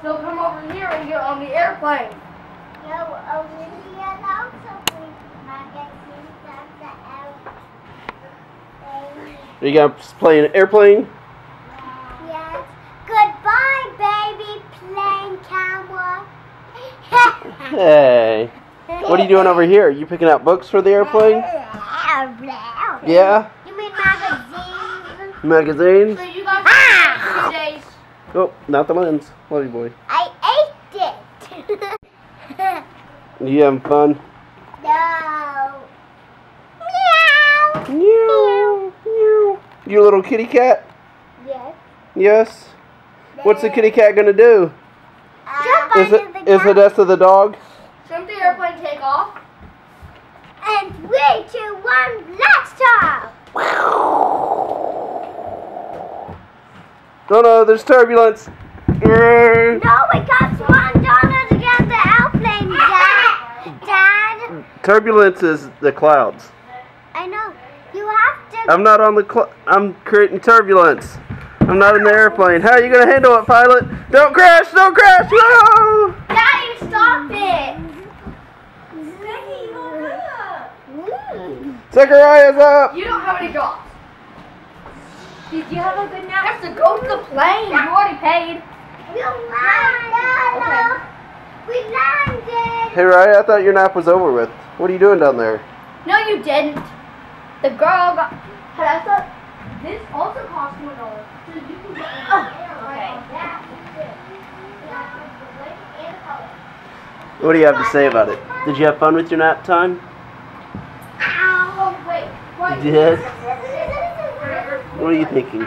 So come over here and get on the airplane. No, Olivia also brings magazines on the airplane. Are you guys playing an airplane? Yes. Goodbye, baby plane camera. Hey. What are you doing over here? You picking out books for the airplane? Yeah? You mean magazines? Magazines? So you got 3 days. Oh, not the lens. Love you, boy. I ate it. You having fun? No. Meow. Meow, meow. You a little kitty cat? Yes. Yes? What's the kitty cat gonna do? Jump Is under the it Odessa the dog? Shouldn't the airplane take off? And 3, 2, 1, blast off! Oh no, there's turbulence. No, it costs $1 to get the airplane, Dad. Turbulence is the clouds. I know. You have to. I'm not on the I'm creating turbulence. I'm not in the airplane. How are you gonna handle it, pilot? Don't crash! Don't crash! No! Daddy, stop it! Zechariah's up! You don't have any jobs. Did you have a good nap? You have to go to the plane. You already paid. You landed! We landed! Hey, Raya, I thought your nap was over with. What are you doing down there? No, you didn't. The girl got. Odessa, this also costs $1. So you can get What do you have to say about it? Did you have fun with your nap time? Oh, wait. What? You did? What are you thinking?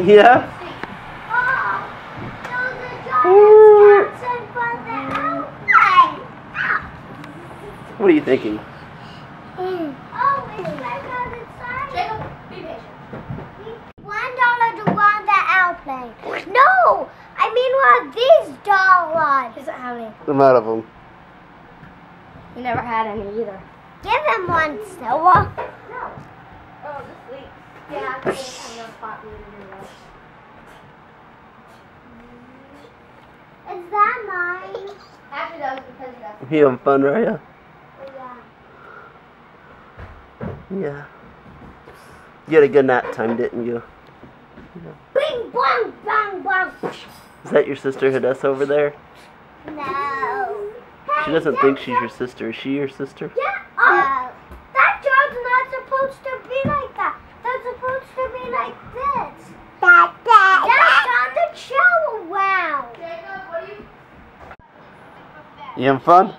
Yeah? What are you thinking? Jacob, be patient. $1 to go on the airplane. No! I mean one of these dollars. He doesn't have any. I'm out of them. We never had any either. Give him one, Silver. No. Oh, just sleep. Yeah, I think I'm spot for you to do that. Is that mine? Actually, that was because that's. You having fun, Raya? Yeah. Yeah. You had a good nap time, didn't you? Bing, bong, bong, bong. Is that your sister Odessa over there? No. She doesn't think she's your sister. Is she your sister? Yeah. Oh, that job's not supposed to be like that. That's supposed to be like this. That's on the show around. Jacob, what do you. You having fun?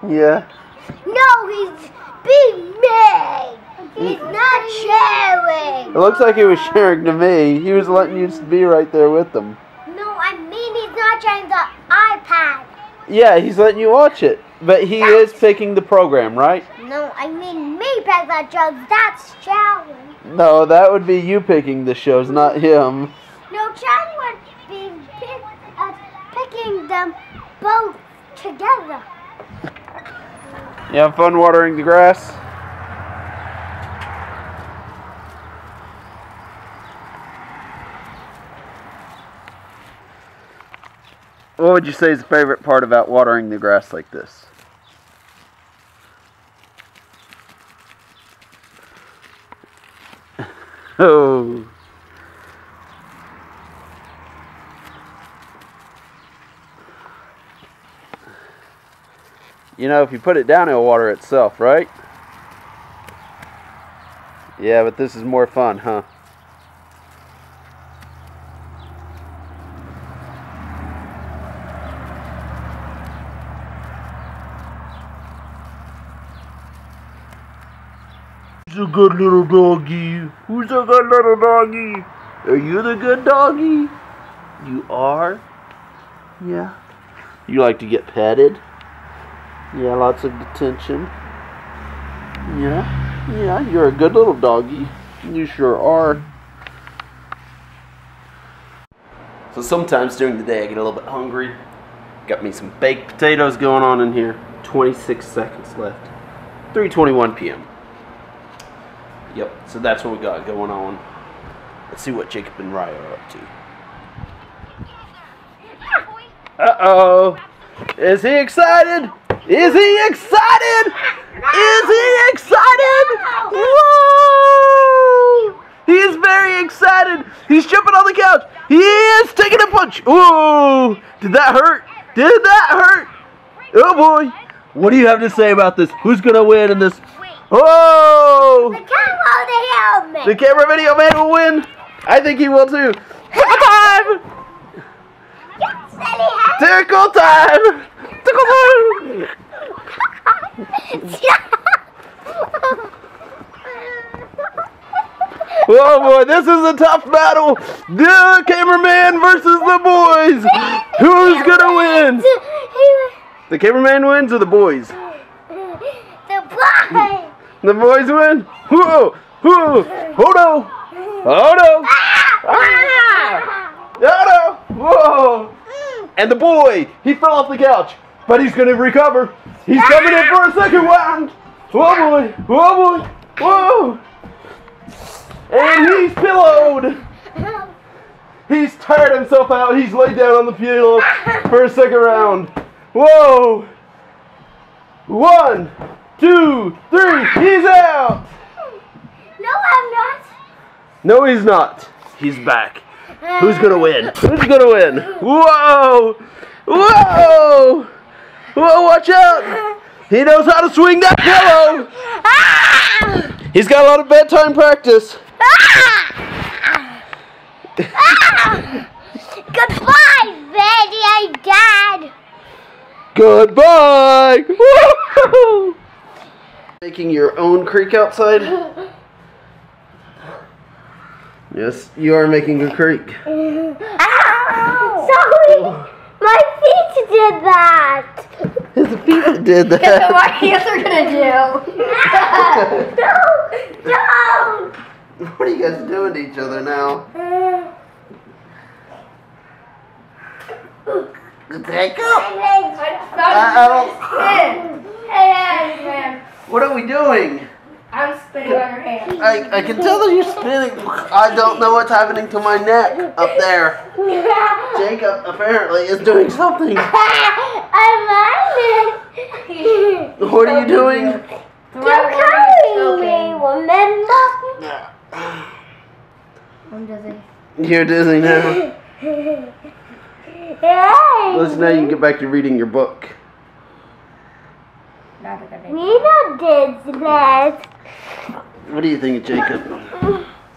Yeah. No, he's being mean. He's not sharing. It looks like he was sharing to me. He was letting you be right there with them. No, I mean he's not sharing the iPad. Yeah, he's letting you watch it. But he is picking the program, right? No, I mean me pick that job. That's sharing. No, that would be you picking the shows, not him. No, Chad would be picking them both together. You having fun watering the grass? What would you say is the favorite part about watering the grass like this? Oh. You know, if you put it down, it'll water itself, right? Yeah, but this is more fun, huh? Who's a good little doggy? Who's a good little doggy? Are you the good doggy? You are? Yeah. You like to get petted? Yeah, lots of attention. Yeah, you're a good little doggy. You sure are. So sometimes during the day I get a little bit hungry. Got me some baked potatoes going on in here. 26 seconds left. 3:21 p.m. Yep, so that's what we got going on. Let's see what Jacob and Raya are up to. Uh-oh. Is he excited? Is he excited? Is he excited? Whoa! He is very excited. He's jumping on the couch. He is taking a punch. Ooh! Did that hurt? Did that hurt? Oh boy! What do you have to say about this? Who's gonna win in this? Oh! The camera video man will win. I think he will too. Tickle time! Tickle time! Tickle time! Oh boy, this is a tough battle. The cameraman versus the boys. Who's gonna win? The cameraman wins or the boys? The boys. The boys win? Whoa! Whoa! Oh no! Oh no! Ah! Oh no! Whoa! And the boy, he fell off the couch, but he's gonna recover. He's coming in for a second round. Whoa boy! Whoa boy! Whoa! And he's pillowed. He's tired himself out. He's laid down on the pillow for a second round. Whoa! 1, 2, 3. He's out. No, I'm not. No, he's not. He's back. Who's gonna win? Who's gonna win? Whoa! Whoa! Whoa! Watch out! He knows how to swing that pillow. He's got a lot of bedtime practice. Goodbye, Daddy and Dad. Goodbye. Woo! Making your own creek outside? Yes, you are making a creek. Sorry, my feet did that. His feet did that. Guess what my hands are gonna do? Don't. What are you guys doing to each other now? Jacob? Hey, man. What are we doing? I'm spinning on your hand. I can tell that you're spinning. I don't know what's happening to my neck up there. Jacob apparently is doing something. I'm it. What are you doing? You're carrying me, remember? I'm dizzy. You're dizzy now. Hey. Listen, now you can get back to reading your book. Nina did that. What do you think, Jacob?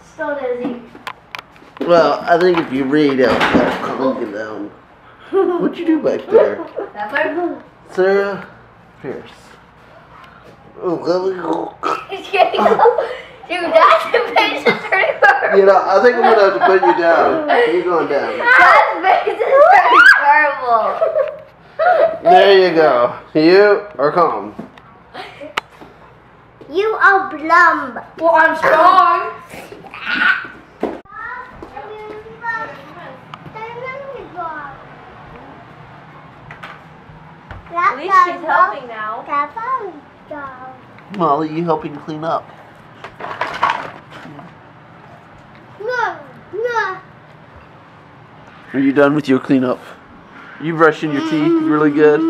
Still dizzy. Well, I think if you read out, that'll calm you down. What'd you do back there? That's like, Sarah Pierce. Oh, he's getting dude, that's the face is turning purple. you know, I think I'm gonna have to put you down. You're going down. That face is turning purple. There you go. You are calm. You are plumb. Well, I'm strong. At least she's helping now. Molly, you helping clean up? Are you done with your cleanup? You brushing your teeth really good?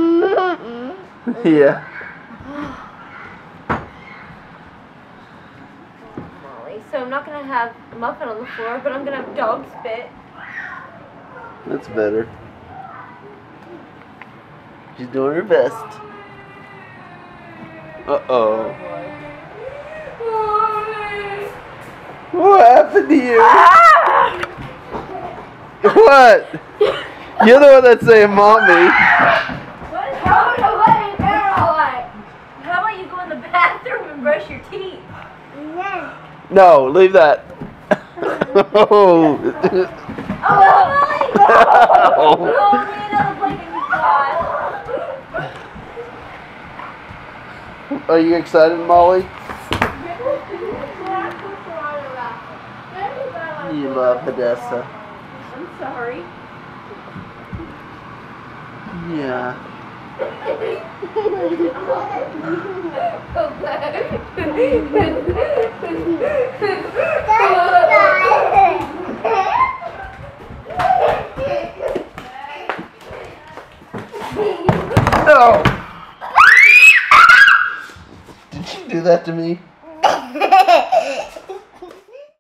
Yeah. Molly, so I'm not going to have a muffin on the floor, but I'm going to have dog spit. That's better. She's doing her best. Uh-oh. What happened to you? What? You're the one that's saying mommy. What is going away? How about you go in the bathroom and brush your teeth? No, leave that. Oh. Oh, Molly! Oh, another blanket you got. Are you excited, Molly? You love Hadessa. I'm sorry. Yeah. That's No! Did she do that to me?